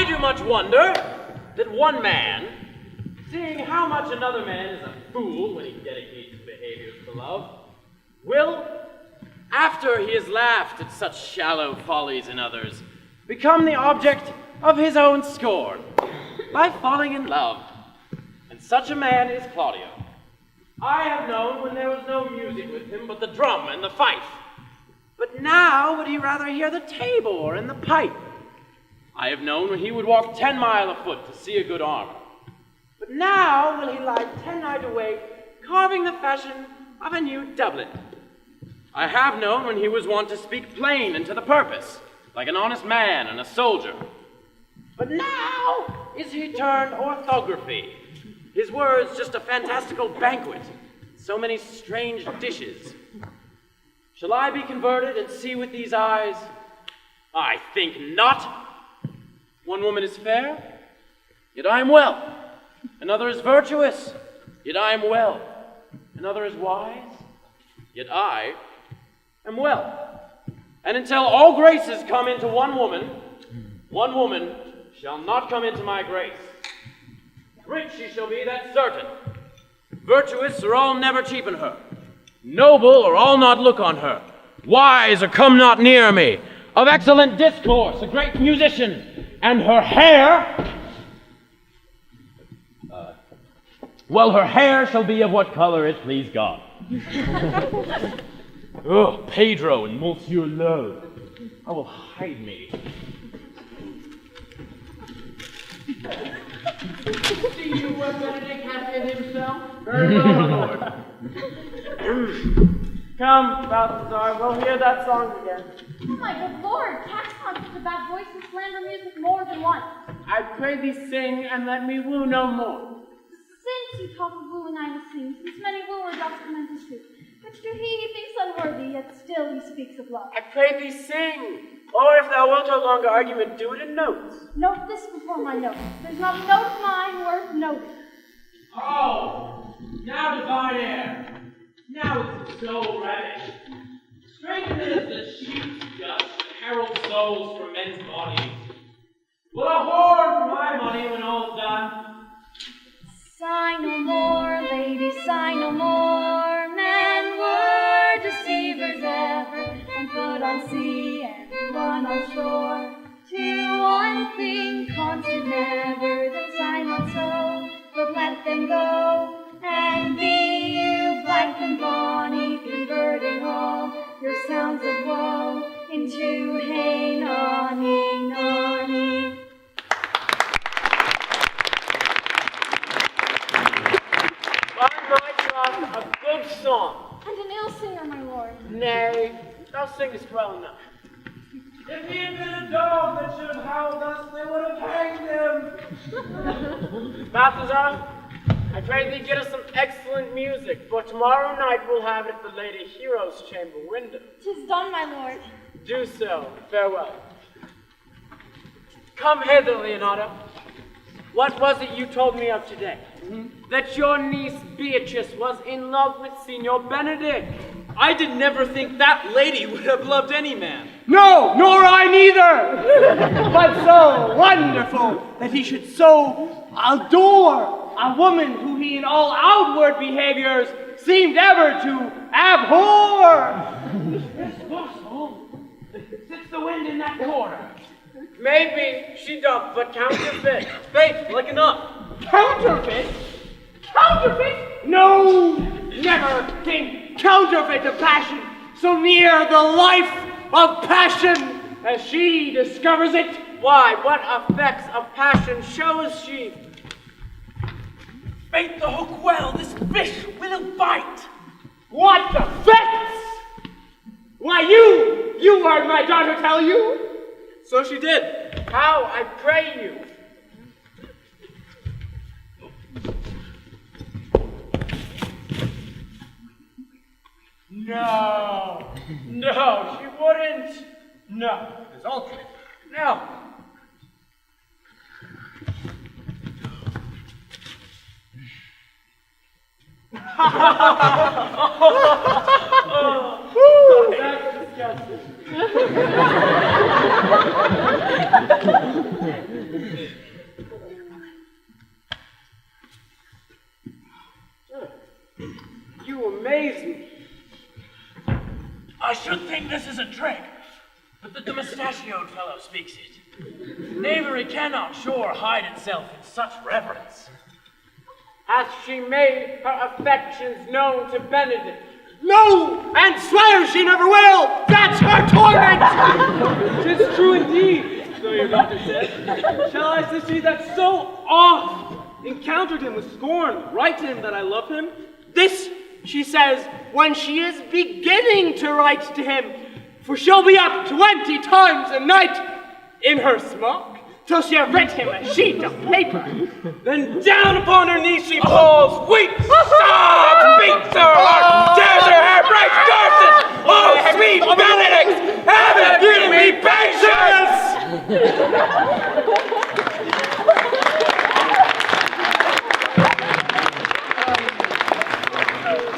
I do much wonder that one man, seeing how much another man is a fool when he dedicates his behaviors to love, will, after he has laughed at such shallow follies in others, become the object of his own scorn by falling in love. And such a man is Claudio. I have known when there was no music with him but the drum and the fife. But now would he rather hear the tabor and the pipe. I have known when he would walk 10 miles afoot to see a good armor. But now will he lie 10 nights awake, carving the fashion of a new doublet. I have known when he was wont to speak plain and to the purpose, like an honest man and a soldier. But now is he turned orthography, his words just a fantastical banquet, so many strange dishes. Shall I be converted and see with these eyes? I think not. One woman is fair, yet I am well. Another is virtuous, yet I am well. Another is wise, yet I am well. And until all graces come into one woman shall not come into my grace. Rich she shall be, that's certain. Virtuous, or I'll never cheapen her. Noble, or I'll not look on her. Wise, or come not near me. Of excellent discourse, a great musician. And her hair... well, her hair shall be of what color it please God. Oh, Pedro and Monsieur Lowe. I will hide me. See you where Benedict hath hid himself? Very well, my lord. Come, Balthazar, we'll hear that song again. Oh, my good lord, cats concerts about voice and slander music more than once. I pray thee sing, and let me woo no more. Since you talk of wooing, I will sing, since many wooers doth commend his truth. Which to he thinks unworthy, yet still he speaks of love. I pray thee sing, or if thou wilt no longer argument, do it in notes. Note this before my note. There's not a note of mine worth noting. Oh, now divine air. Now it's so ravished. Strength is the sheep's dust that heralds souls from men's bodies. Will a hoard for my money when all's done? Sigh no more, lady, sigh no more. Men were deceivers ever, and put on sea and one on shore. To one thing constant never, then sigh not so, but let them go. And be you black and bonny, converting all your sounds of woe into hey nonny, nonny. A good song. And an ill singer, my lord. Nay, thou singest well enough. If he had been a dog that should have howled thus, they would have hanged him. Balthazar, I pray thee get us some excellent music, for tomorrow night we'll have it at the Lady Hero's chamber window. 'Tis done, my lord. Do so. Farewell. Come hither, Leonardo. What was it you told me of today? That your niece Beatrice was in love with Signor Benedict. I did never think that lady would have loved any man. No, nor I neither. But so wonderful that he should so adore a woman who he in all outward behaviors seemed ever to abhor. It's possible. Sits the wind in that corner. Maybe she doth but counterfeit. Faith, like enough. Counterfeit? Counterfeit? No, never think counterfeit of passion so near the life of passion as she discovers it. Why, what effects of passion shows she? Bait the hook well, this fish will bite. What effects? Why, you heard my daughter tell you. So she did. How, I pray you? No, she wouldn't. No, It's all true. no. That's disgusting. You amaze me. I should think this is a trick, but that the mustachioed fellow speaks it. Knavery cannot sure hide itself in such reverence. Hath she made her affections known to Benedict? No! And swears she never will! That's her torment! 'Tis true indeed, so your daughter said. Shall I say she that so oft encountered him with scorn, write to him that I love him? This, she says, when she is beginning to write to him, for she'll be up 20 times a night in her smock, till she have writ him a sheet of paper. Then down upon her knees she falls, weeps, sobs, beats her heart, tears her hair, breaks curses. Oh, sweet Benedict, heaven give me patience!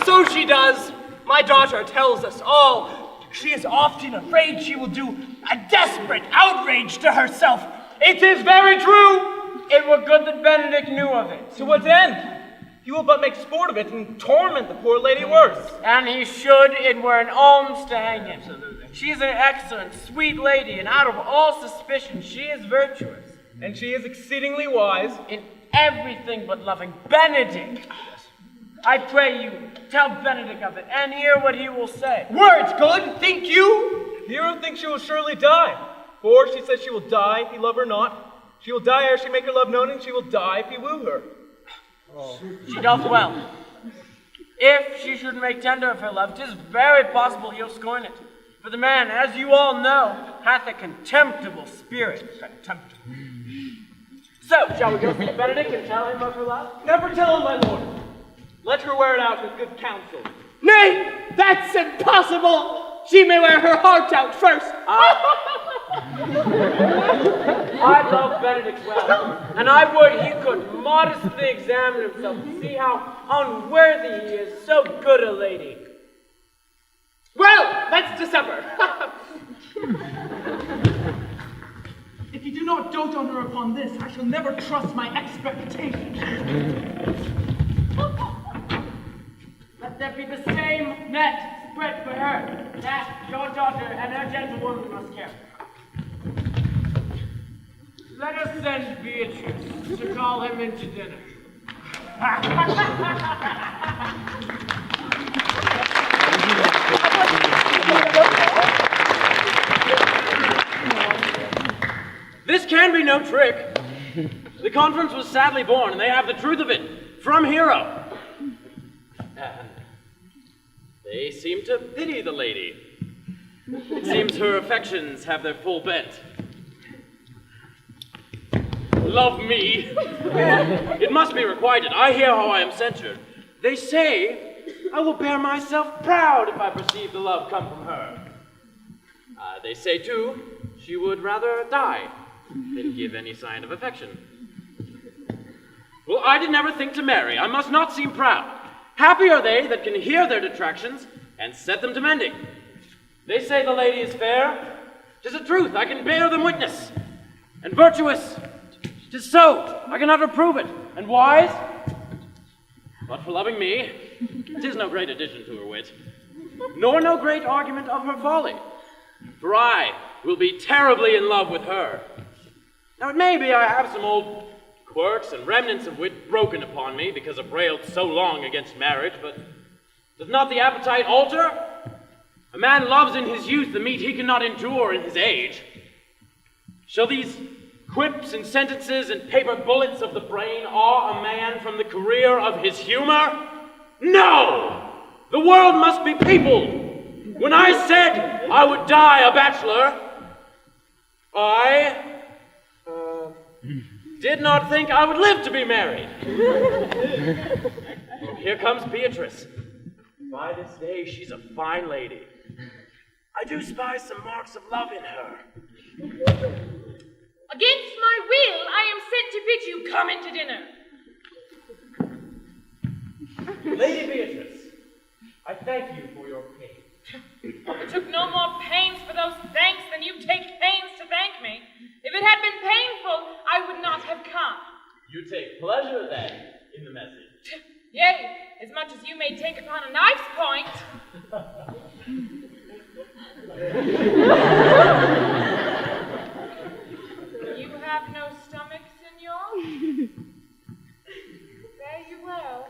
So she does. My daughter tells us all. She is often afraid she will do a desperate outrage to herself. It is very true. It were good that Benedict knew of it. To what end? He will but make sport of it and torment the poor lady worse. And he should, it were an alms to hang him. Absolutely. She is an excellent, sweet lady, and out of all suspicion, she is virtuous. And she is exceedingly wise. In everything but loving Benedict. I pray you, tell Benedict of it, and hear what he will say. Words good, think you? Hero thinks she will surely die. For she says she will die if he love her not. She will die ere she make her love known, and she will die if he woo her. Oh. She doth well. If she should make tender of her love, 'tis very possible he'll scorn it. For the man, as you all know, hath a contemptible spirit. Contemptible. So, shall we go see Benedict and tell him of her love? Never tell him, my lord. Let her wear it out with good counsel. Nay, that's impossible. She may wear her heart out first. I love Benedict well, and I would he could modestly examine himself to see how unworthy he is so good a lady. Well, let's to supper. If you do not dote on her upon this, I shall never trust my expectations. Let there be the same net spread for her that your daughter and her gentlewoman must carry. Let us send Beatrice to call him into dinner. This can be no trick. The conference was sadly born, and they have the truth of it from Hero. And they seem to pity the lady. It seems her affections have their full bent. Love me. It must be requited. I hear how I am censured. They say I will bear myself proud if I perceive the love come from her. They say, too, she would rather die than give any sign of affection. Well, I did never think to marry. I must not seem proud. Happy are they that can hear their detractions and set them to mending. They say the lady is fair. 'Tis a truth, I can bear them witness. And virtuous. 'Tis so, I cannot reprove it. And wise. But for loving me, 'tis no great addition to her wit, nor no great argument of her folly. For I will be terribly in love with her. Now it may be I have some old quirks and remnants of wit broken upon me because I've railed so long against marriage, but doth not the appetite alter? A man loves in his youth the meat he cannot endure in his age. Shall these quips and sentences and paper bullets of the brain awe a man from the career of his humor? No! The world must be peopled. When I said I would die a bachelor, I did not think I would live to be married. Here comes Beatrice. By this day, she's a fine lady. I do spy some marks of love in her. Against my will, I am sent to bid you come into dinner. Lady Beatrice, I thank you for your pains. I took no more pains for those thanks than you take pains to thank me. If it had You have no stomach, senor? Fare you well.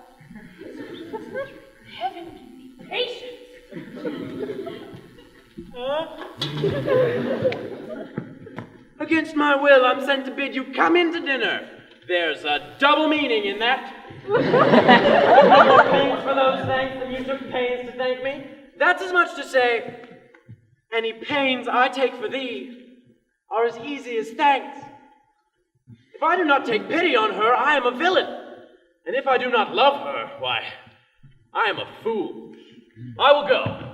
Heaven give me patience. Against my will, I'm sent to bid you come in to dinner. There's a double meaning in that. You took more pains for those thanks than you took pains to thank me. That's as much to say, any pains I take for thee are as easy as thanks. If I do not take pity on her, I am a villain. And if I do not love her, why, I am a fool. I will go.